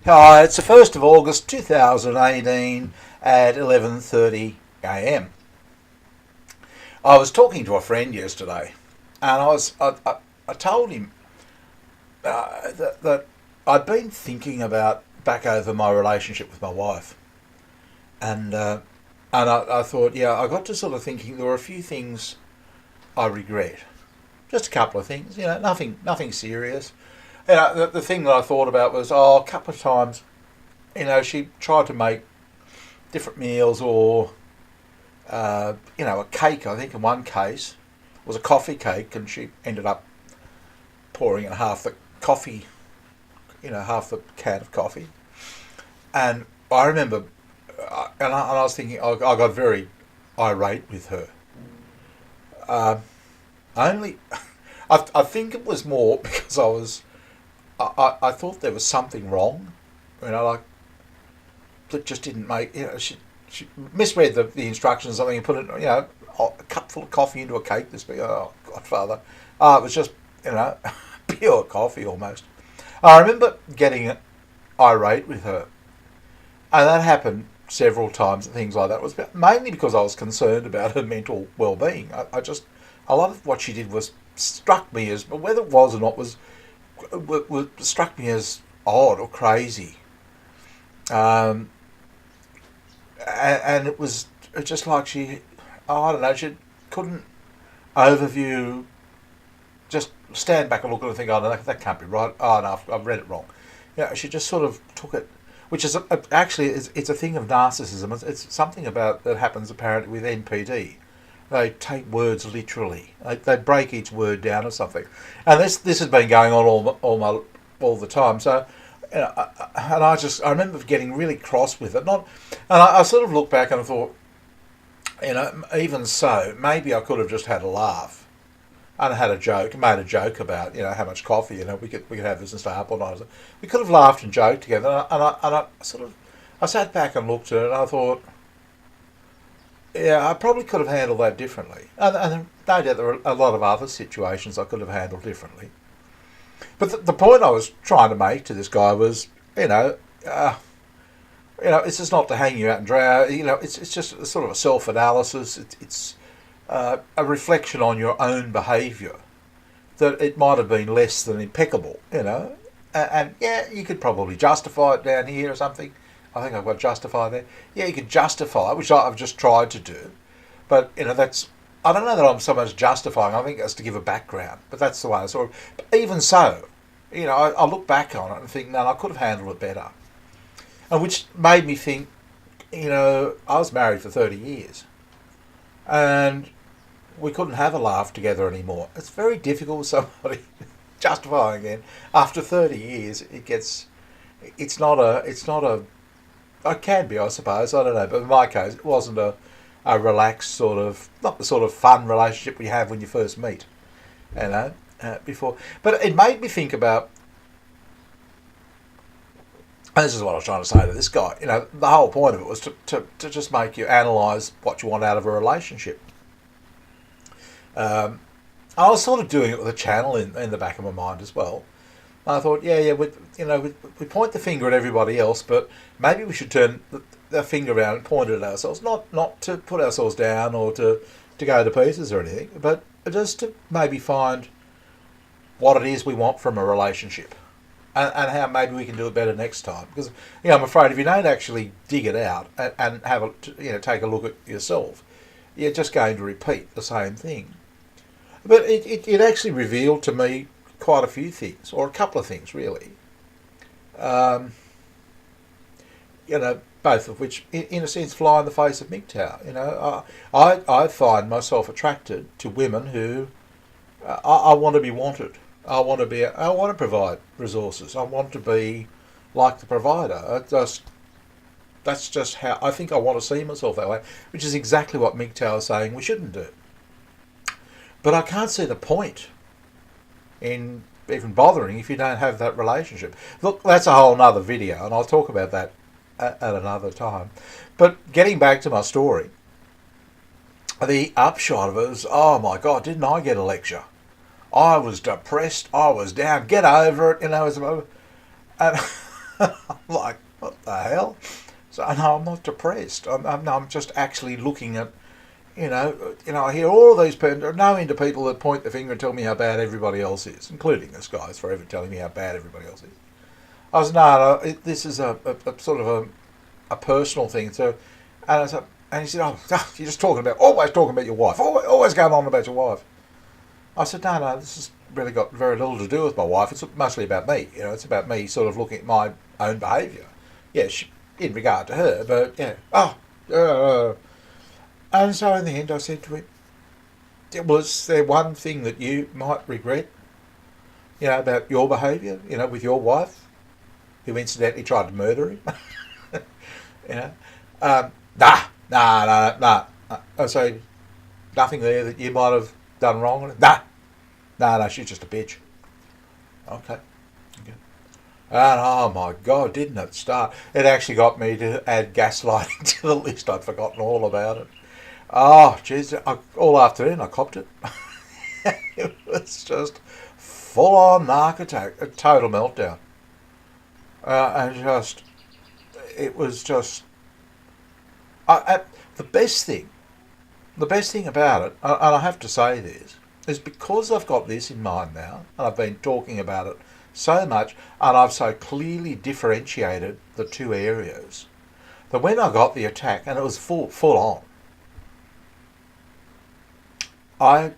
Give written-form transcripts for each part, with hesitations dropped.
Hi, it's the 1st of August 2018 at 11:30 a.m. I was talking to a friend yesterday, and I told him that I'd been thinking about back over my relationship with my wife, and I thought, yeah, I got to sort of thinking there were a few things I regret, just a couple of things, nothing serious. The thing that I thought about was, a couple of times, she tried to make different meals or, a cake. I think in one case was a coffee cake, and she ended up pouring in half the coffee, half the can of coffee. And I remember, and I was thinking, I got very irate with her. Only, I think it was more because I thought there was something wrong. Like that just didn't make. She misread the instructions. I mean, put it, a cupful of coffee into a cake this big. Oh, Godfather! It was just, pure coffee almost. I remember getting irate with her, and that happened several times. And things like that. It was mainly because I was concerned about her mental well-being. A lot of what she did struck me as, whether it was or not, struck me as odd or crazy. And it was just like I don't know, she couldn't overview, just stand back and look at it and think, oh, no, that can't be right. Oh, no, I've read it wrong. She just sort of took it, which is actually, it's a thing of narcissism. It's something about that happens apparently with NPD. They take words literally. They break each word down or something. And this has been going on all the time. So, I remember getting really cross with it. I sort of looked back and I thought, even so, maybe I could have just had a laugh and had a joke, made a joke about, how much coffee, we could have this and stay up all night. We could have laughed and joked together. I sat back and looked at it and I thought, yeah, I probably could have handled that differently. And no doubt there were a lot of other situations I could have handled differently. But the point I was trying to make to this guy was, it's just not to hang you out and drown. It's just a sort of a self-analysis. It's a reflection on your own behaviour, that it might have been less than impeccable, And yeah, you could probably justify it down here or something. I think I've got justify there. Yeah, you could justify it, which I've just tried to do. But, I don't know that I'm so much justifying. I think it's to give a background. But that's the way I sort of... But even so, I look back on it and think, no, I could have handled it better. And which made me think, I was married for 30 years. And we couldn't have a laugh together anymore. It's very difficult with somebody justifying again. After 30 years, it's not a... It can be, I suppose. I don't know. But in my case, it wasn't a relaxed sort of, not the sort of fun relationship we have when you first meet, before. But it made me think about, and this is what I was trying to say to this guy, the whole point of it was to just make you analyse what you want out of a relationship. I was sort of doing it with a channel in the back of my mind as well. I thought, we point the finger at everybody else, but maybe we should turn the finger around and point it at ourselves, not to put ourselves down or to go to pieces or anything, but just to maybe find what it is we want from a relationship, and how maybe we can do it better next time. Because I'm afraid if you don't actually dig it out and have take a look at yourself, you're just going to repeat the same thing. But it actually revealed to me quite a few things, or a couple of things really. Both of which, in a sense, fly in the face of mgtow. I find myself attracted to women who I want to be wanted. I want to provide resources. I want to be like the provider. That's just how I think I want to see myself that way, which is exactly what mgtow is saying we shouldn't do. But I can't see the point in even bothering if you don't have that relationship. Look, that's a whole nother video, and I'll talk about that at another time. But getting back to my story, the upshot of it was, oh my God, didn't I get a lecture? I was depressed, I was down, get over it, and Like, what the hell? So no, I'm not depressed. I'm just actually looking at, I hear all these people, no end to people that point the finger and tell me how bad everybody else is, including this guy is forever telling me how bad everybody else is. I was this is a sort of a personal thing. So, and I said, and he said, oh, you're just always talking about your wife, always going on about your wife. I said, no, this has really got very little to do with my wife. It's mostly about me. It's about me sort of looking at my own behaviour. Yeah, in regard to her, but yeah. And so in the end, I said to him, was there one thing that you might regret, about your behaviour, with your wife, who incidentally tried to murder him? you know, nah. I say, nothing there that you might have done wrong? No, she's just a bitch. Okay. And oh my God, didn't it start? It actually got me to add gaslighting to the list. I'd forgotten all about it. Oh, jeez, all afternoon I copped it. It was just full on narc attack, a total meltdown. It was just, the best thing about it, and I have to say this, is because I've got this in mind now, and I've been talking about it so much, and I've so clearly differentiated the two areas, that when I got the attack, and it was full on, I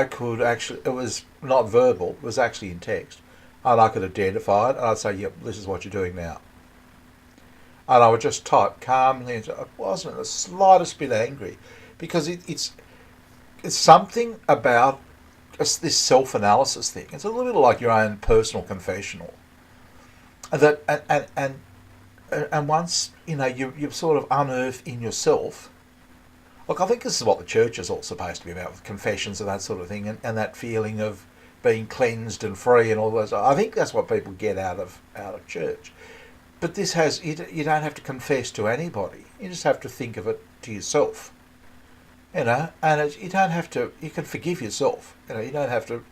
could actually, it was not verbal, it was actually in text, and I could identify it, and I'd say, yep, this is what you're doing now. And I would just type calmly, and I wasn't the slightest bit angry, because it's something about this self-analysis thing. It's a little bit like your own personal confessional. That and once you sort of unearth in yourself. Look, I think this is what the church is all supposed to be about, with confessions and that sort of thing, and that feeling of being cleansed and free and all those. I think that's what people get out of church. But this has, you don't have to confess to anybody. You just have to think of it to yourself. And you don't have to, you can forgive yourself. You don't have to,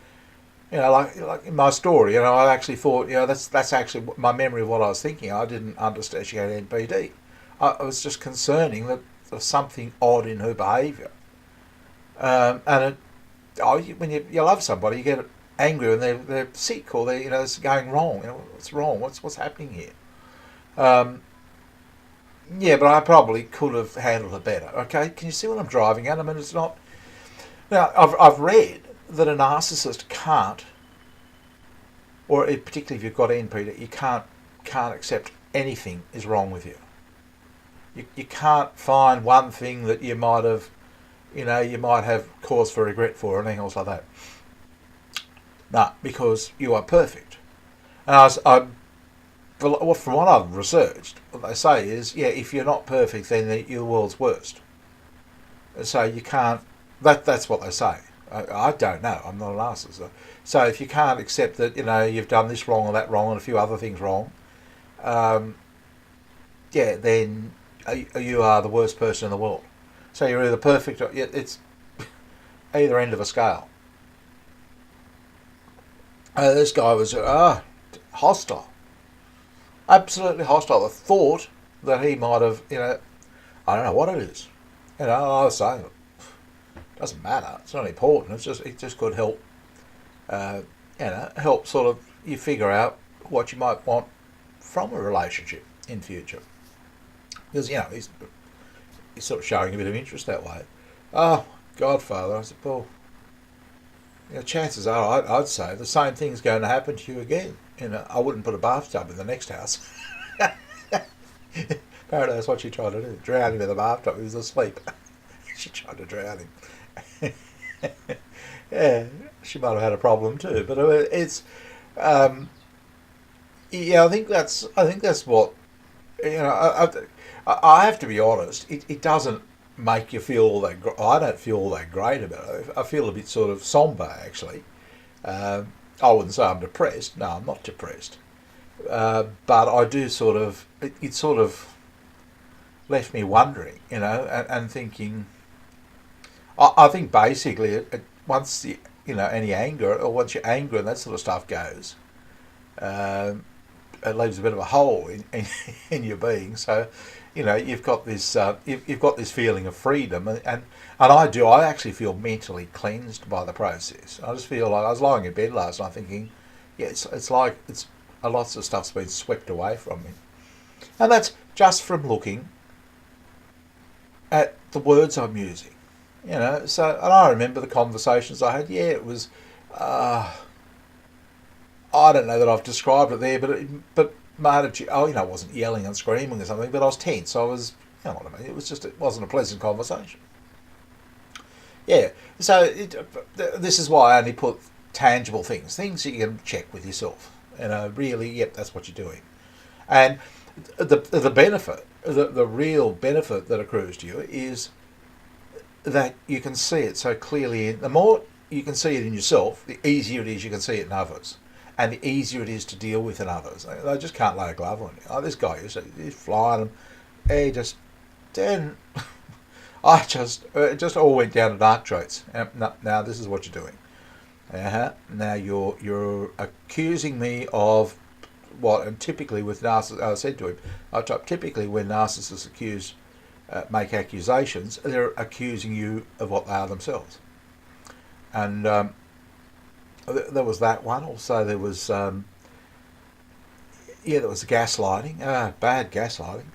like in my story, I actually thought, that's actually my memory of what I was thinking. I didn't understand NPD. I was just concerning that there was something odd in her behaviour. When you love somebody, you get angry when they're sick or it's going wrong. What's wrong? What's happening here? Yeah, but I probably could have handled it better. Okay, can you see what I'm driving at? I mean, it's not. Now, I've read that a narcissist can't, or particularly if you've got NPD, you can't accept anything is wrong with you. You can't find one thing that you might have, you might have cause for regret for, or anything else like that. No, because you are perfect. And from what I've researched, what they say is, if you're not perfect, then you're the world's worst. So you can't. That's what they say. I don't know. I'm not an narcissist. So if you can't accept that, you've done this wrong or that wrong and a few other things wrong, then you are the worst person in the world. So you're either perfect or it's either end of a scale. This guy was hostile. Absolutely hostile. The thought that he might have, I don't know what it is. I was saying, it doesn't matter. It's not important. It just could help, help sort of you figure out what you might want from a relationship in future. Because he's sort of showing a bit of interest that way. Oh, Godfather, I said, well, chances are I'd say the same thing's going to happen to you again. I wouldn't put a bathtub in the next house. Apparently that's what she tried to do. Drown him in the bathtub. He was asleep. She tried to drown him. Yeah, she might have had a problem too. But it's, I think that's what, I have to be honest. It doesn't make you feel all that. I don't feel all that great about it. I feel a bit sort of somber actually. I wouldn't say I'm depressed. No, I'm not depressed. But I do sort of. It sort of left me wondering, and thinking. I think basically, once any anger, or once your anger and that sort of stuff goes, it leaves a bit of a hole in your being. So, you've got this you've got this feeling of freedom, and I actually feel mentally cleansed by the process. I just feel like I was lying in bed last night thinking, yeah, it's like it's a lots of stuff's been swept away from me, and that's just from looking at the words I'm using. So, and I remember the conversations I had. Yeah, it was. I don't know that I've described it there, but my attitude. Oh, I wasn't yelling and screaming or something, but I was tense. I was. You know what I mean? It wasn't a pleasant conversation. Yeah. So this is why I only put tangible things that you can check with yourself. Really, yep, that's what you're doing. And the benefit, the real benefit that accrues to you is that you can see it so clearly. The more you can see it in yourself, the easier it is you can see it in others, and the easier it is to deal with in others. They just can't lay a glove on you. Oh, this guy he's flying them. He just then. It just all went down to dark traits. Now this is what you're doing. Now you're accusing me of what, and typically with narcissists, I said to him, typically when narcissists make accusations, they're accusing you of what they are themselves. And there was that one. Also, there was there was gaslighting. Bad gaslighting.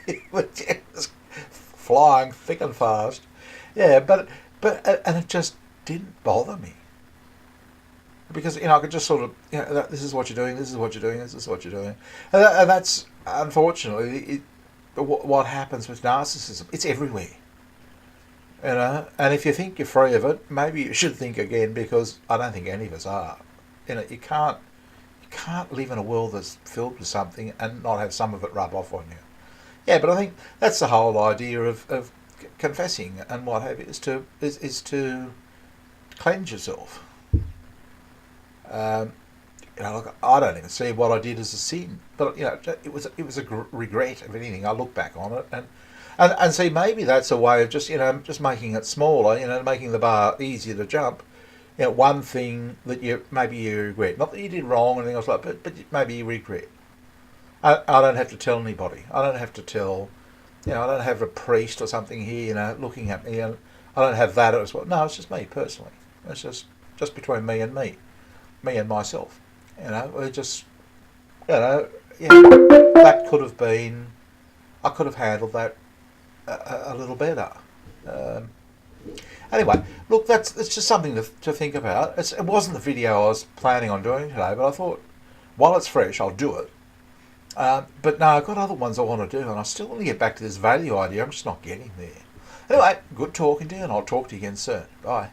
It was flying thick and fast. Yeah, but and it just didn't bother me. Because I could just sort of this is what you're doing, this is what you're doing, this is what you're doing, and that's unfortunately what happens with narcissism. It's everywhere, And if you think you're free of it, maybe you should think again, because I don't think any of us are. You can't live in a world that's filled with something and not have some of it rub off on you. Yeah, but I think that's the whole idea of confessing and what have you, is to cleanse yourself. Look, I don't even see what I did as a sin, but it was a regret. If anything, I look back on it and see, maybe that's a way of just making it smaller, making the bar easier to jump. One thing that maybe you regret, not that you did wrong or anything else like, but maybe you regret. I don't have to tell anybody. I don't have to tell, I don't have a priest or something here, looking at me. I don't have that as well. No, it's just me personally. It's just between me and myself. It just, that could have been, I could have handled that a little better. Anyway, look, it's just something to think about. It wasn't the video I was planning on doing today, but I thought, while it's fresh, I'll do it. But no, I've got other ones I want to do, and I still want to get back to this value idea. I'm just not getting there. Anyway, good talking to you, and I'll talk to you again soon. Bye.